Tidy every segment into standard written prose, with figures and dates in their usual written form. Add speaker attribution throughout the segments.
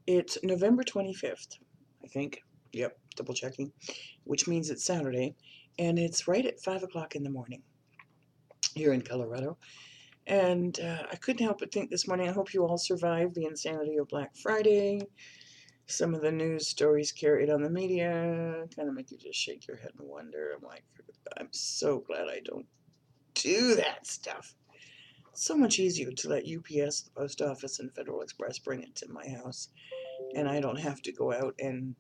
Speaker 1: It's November 25th, I think. Yep, double checking, which means it's Saturday, and it's right at 5 o'clock in the morning here in Colorado. And I couldn't help but think this morning, I hope you all survived the insanity of Black Friday. Some of the news stories carried on the media kind of make you just shake your head and wonder. I'm like, I'm so glad I don't do that stuff. It's so much easier to let UPS, the post office, and Federal Express bring it to my house, and I don't have to go out and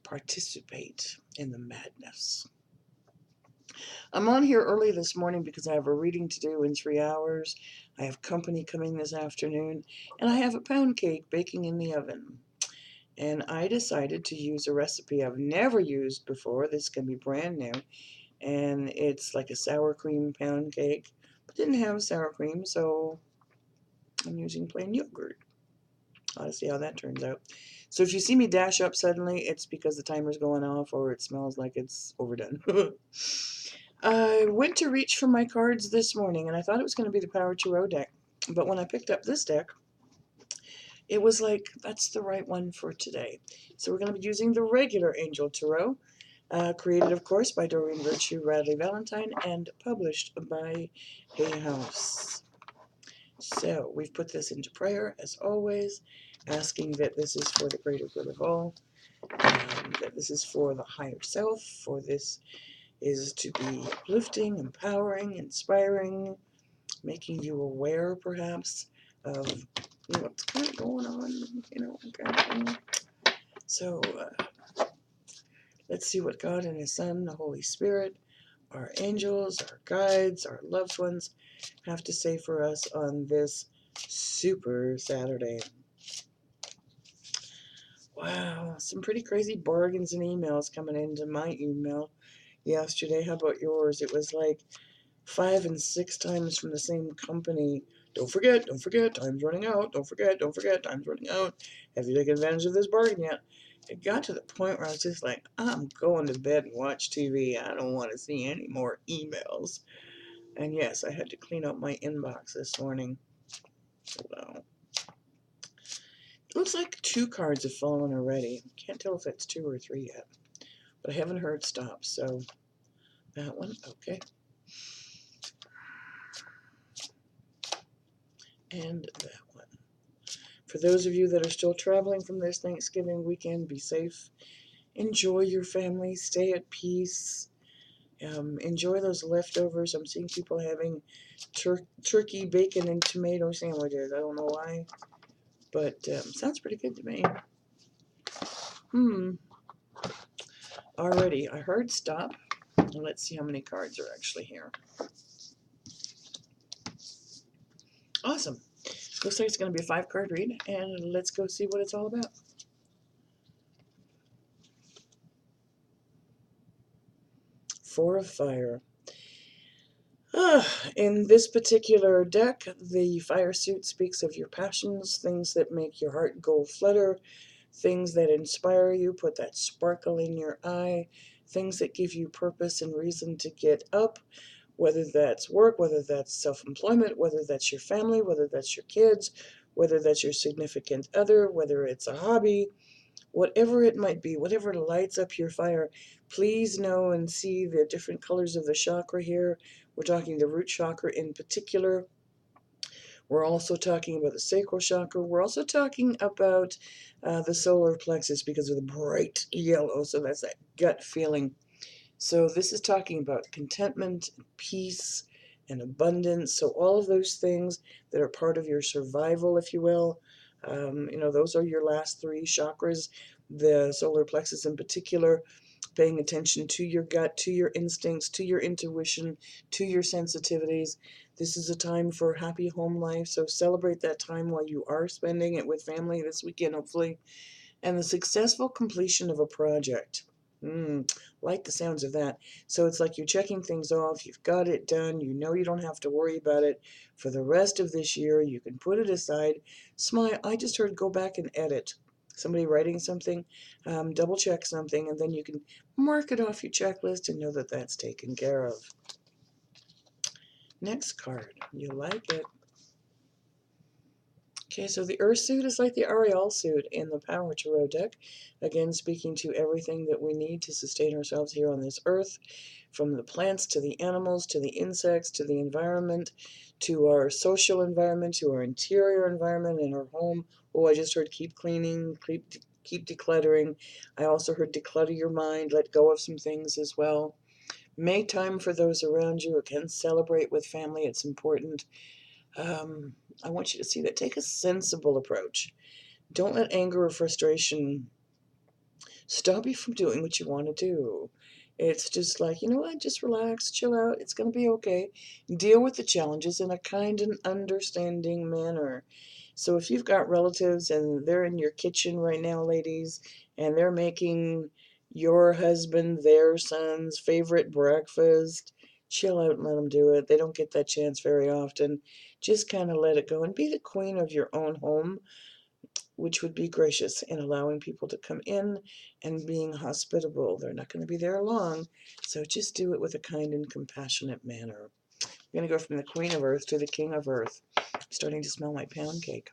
Speaker 1: participate in the madness. I'm on here early this morning because I have a reading to do in 3 hours. I have company coming this afternoon, and I have a pound cake baking in the oven. And I decided to use a recipe I've never used before. This can be brand new, and it's like a sour cream pound cake, but didn't have sour cream, so I'm using plain yogurt. I'll see how that turns out. So if you see me dash up suddenly, it's because the timer's going off or it smells like it's overdone. I went to reach for my cards this morning, and I thought it was going to be the Power Tarot deck. But when I picked up this deck, it was like, that's the right one for today. So we're going to be using the regular Angel Tarot, created, of course, by Doreen Virtue Radley Valentine and published by Hay House. So we've put this into prayer, as always, asking that this is for the greater good of all, that this is for the higher self, for this is to be uplifting, empowering, inspiring, making you aware, perhaps, of what's kind of going on, kind of thing. So let's see what God and His Son, the Holy Spirit, our angels, our guides, our loved ones have to say for us on this super Saturday. Wow, some pretty crazy bargains and emails coming into my email yesterday. How about yours? It was like 5 and 6 times from the same company. Don't forget, time's running out. Don't forget, time's running out. Have you taken advantage of this bargain yet? It got to the point where I was just like, I'm going to bed and watch TV. I don't want to see any more emails. And yes, I had to clean up my inbox this morning. So, it looks like 2 cards have fallen already. Can't tell if it's 2 or 3 yet. But I haven't heard stop, so that one, okay. And that one. For those of you that are still traveling from this Thanksgiving weekend, be safe. Enjoy your family. Stay at peace. Enjoy those leftovers. I'm seeing people having turkey, bacon, and tomato sandwiches. I don't know why, but sounds pretty good to me. Alrighty, I heard stop. Let's see how many cards are actually here. Awesome. Looks like it's going to be a 5-card read, and let's go see what it's all about. 4 of Fire. In this particular deck, the fire suit speaks of your passions, things that make your heart go flutter, things that inspire you, put that sparkle in your eye, things that give you purpose and reason to get up, whether that's work, whether that's self-employment, whether that's your family, whether that's your kids, whether that's your significant other, whether it's a hobby, whatever it might be, whatever lights up your fire. Please know and see the different colors of the chakra here. We're talking the root chakra in particular. We're also talking about the sacral chakra. We're also talking about the solar plexus because of the bright yellow. So that's that gut feeling. So this is talking about contentment, and peace, and abundance. So all of those things that are part of your survival, if you will, those are your last 3 chakras. The solar plexus in particular, paying attention to your gut, to your instincts, to your intuition, to your sensitivities. This is a time for happy home life, so celebrate that time while you are spending it with family this weekend, hopefully. And the successful completion of a project. Like the sounds of that. So it's like you're checking things off, you've got it done, you know you don't have to worry about it for the rest of this year, you can put it aside. Smile. I just heard go back and edit. Somebody writing something, double check something, and then you can mark it off your checklist and know that that's taken care of. Next card. You like it. Okay, so the Earth suit is like the Ariel suit in the Power Tarot deck. Again, speaking to everything that we need to sustain ourselves here on this Earth, from the plants to the animals to the insects to the environment to our social environment to our interior environment in our home. Oh, I just heard keep cleaning, keep decluttering. I also heard declutter your mind, let go of some things as well. Make time for those around you. Again, celebrate with family. It's important. I want you to see that. Take a sensible approach. Don't let anger or frustration stop you from doing what you want to do. It's just like, you know what, just relax, chill out, it's going to be okay. Deal with the challenges in a kind and understanding manner. So if you've got relatives and they're in your kitchen right now, ladies, and they're making your husband, their son's favorite breakfast, chill out and let them do it. They don't get that chance very often. Just kind of let it go and be the queen of your own home, which would be gracious in allowing people to come in and being hospitable. They're not going to be there long, so just do it with a kind and compassionate manner. I'm going to go from the Queen of Earth to the King of Earth. I'm starting to smell my pound cake.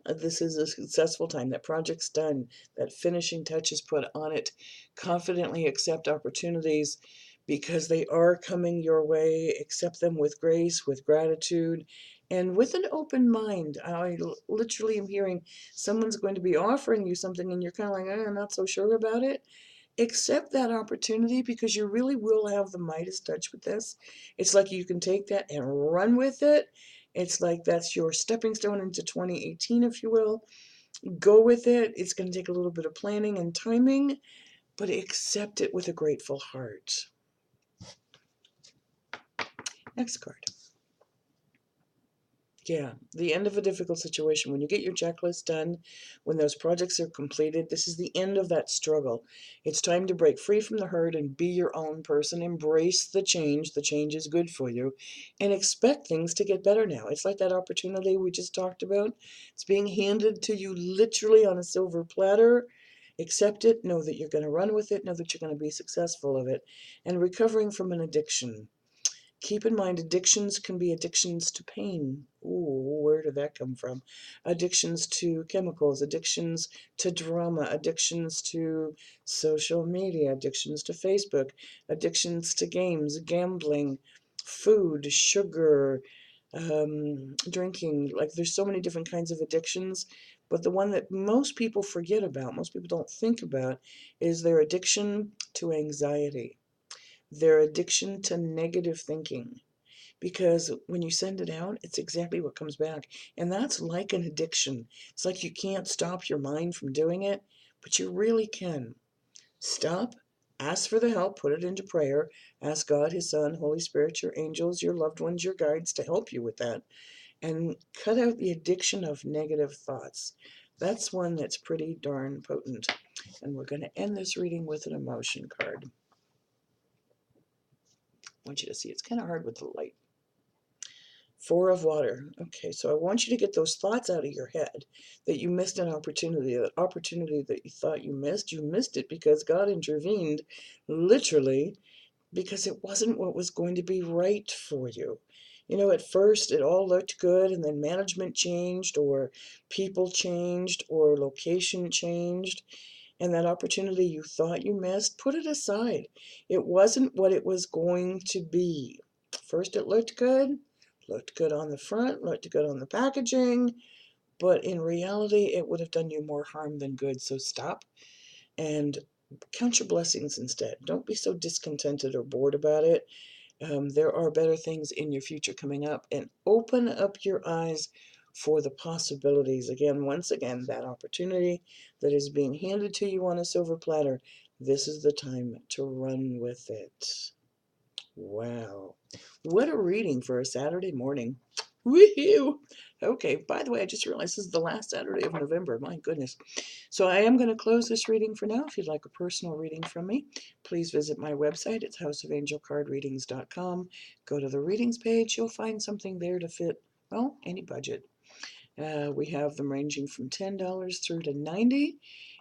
Speaker 1: This is a successful time. That project's done. That finishing touch is put on it. Confidently accept opportunities because they are coming your way. Accept them with grace, with gratitude, and with an open mind. I literally am hearing someone's going to be offering you something and you're kind of like, I'm not so sure about it. Accept that opportunity because you really will have the Midas touch with this. It's like you can take that and run with it. It's like that's your stepping stone into 2018, if you will. Go with it. It's going to take a little bit of planning and timing, but accept it with a grateful heart. Next card. Yeah, the end of a difficult situation. When you get your checklist done, when those projects are completed, this is the end of that struggle. It's time to break free from the herd and be your own person. Embrace the change. The change is good for you. And expect things to get better now. It's like that opportunity we just talked about. It's being handed to you literally on a silver platter. Accept it. Know that you're going to run with it. Know that you're going to be successful of it. And recovering from an addiction. Keep in mind, addictions can be addictions to pain. Ooh, where did that come from? Addictions to chemicals, addictions to drama, addictions to social media, addictions to Facebook, addictions to games, gambling, food, sugar, drinking. Like, there's so many different kinds of addictions. But the one that most people forget about, most people don't think about, is their addiction to anxiety, their addiction to negative thinking, because when you send it out, it's exactly what comes back. And that's like an addiction. It's like you can't stop your mind from doing it, but you really can. Stop, ask for the help, put it into prayer, ask God, His Son, Holy Spirit, your angels, your loved ones, your guides to help you with that, and cut out the addiction of negative thoughts. That's one that's pretty darn potent. And we're going to end this reading with an emotion card. I want you to see it's kind of hard with the light. Four of water. Okay, so I want you to get those thoughts out of your head that you missed an opportunity, that opportunity that you thought you missed it because God intervened, literally, because it wasn't what was going to be right for you. You know, at first it all looked good, and then management changed, or people changed, or location changed, and that opportunity you thought you missed, put it aside. It wasn't what it was going to be. First it looked good on the front, looked good on the packaging, but in reality it would have done you more harm than good. So stop and count your blessings instead. Don't be so discontented or bored about it. There are better things in your future coming up, and open up your eyes for the possibilities. Again, once again, that opportunity that is being handed to you on a silver platter, this is the time to run with it. Wow. What a reading for a Saturday morning. Woohoo! Okay, by the way, I just realized this is the last Saturday of November. My goodness. So I am going to close this reading for now. If you'd like a personal reading from me, please visit my website. It's houseofangelcardreadings.com. Go to the readings page. You'll find something there to fit, well, any budget. We have them ranging from $10 through to $90.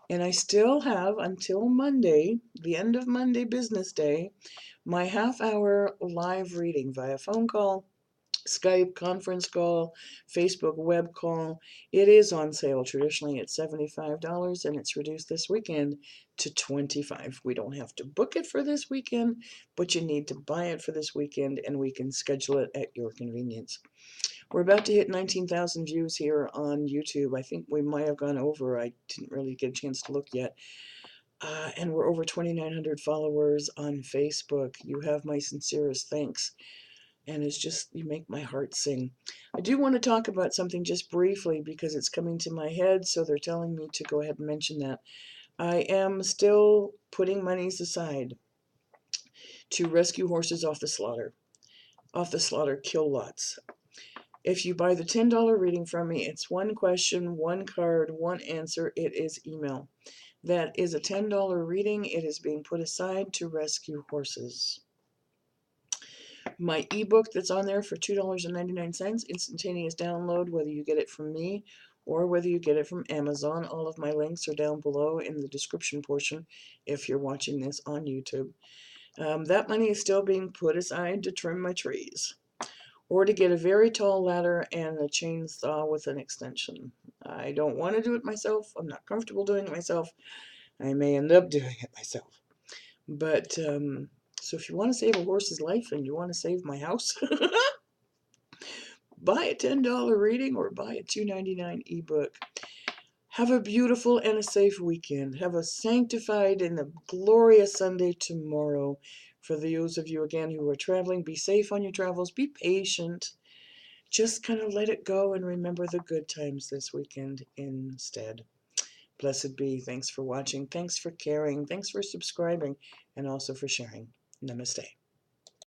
Speaker 1: And I still have until Monday, the end of Monday business day, my half-hour live reading via phone call Skype, conference call, Facebook web call. It is on sale. Traditionally, it's $75, and it's reduced this weekend to $25. We don't have to book it for this weekend, but you need to buy it for this weekend, and we can schedule it at your convenience. We're about to hit 19,000 views here on YouTube. I think we might have gone over. I didn't really get a chance to look yet. And we're over 2,900 followers on Facebook. You have my sincerest thanks. And it's just, you make my heart sing. I do want to talk about something just briefly because it's coming to my head, so they're telling me to go ahead and mention that. I am still putting monies aside to rescue horses off the slaughter kill lots. If you buy the $10 reading from me, it's one question, one card, one answer. It is email. That is a $10 reading. It is being put aside to rescue horses. My ebook that's on there for $2.99, instantaneous download, whether you get it from me or whether you get it from Amazon. All of my links are down below in the description portion if you're watching this on YouTube. That money is still being put aside to trim my trees or to get a very tall ladder and a chainsaw with an extension. I don't want to do it myself. I'm not comfortable doing it myself. I may end up doing it myself. But, so if you want to save a horse's life and you want to save my house, buy a $10 reading or buy a $2.99 ebook. Have a beautiful and a safe weekend. Have a sanctified and a glorious Sunday tomorrow. For those of you, again, who are traveling, be safe on your travels. Be patient. Just kind of let it go and remember the good times this weekend instead. Blessed be. Thanks for watching. Thanks for caring. Thanks for subscribing. And also for sharing. Namaste.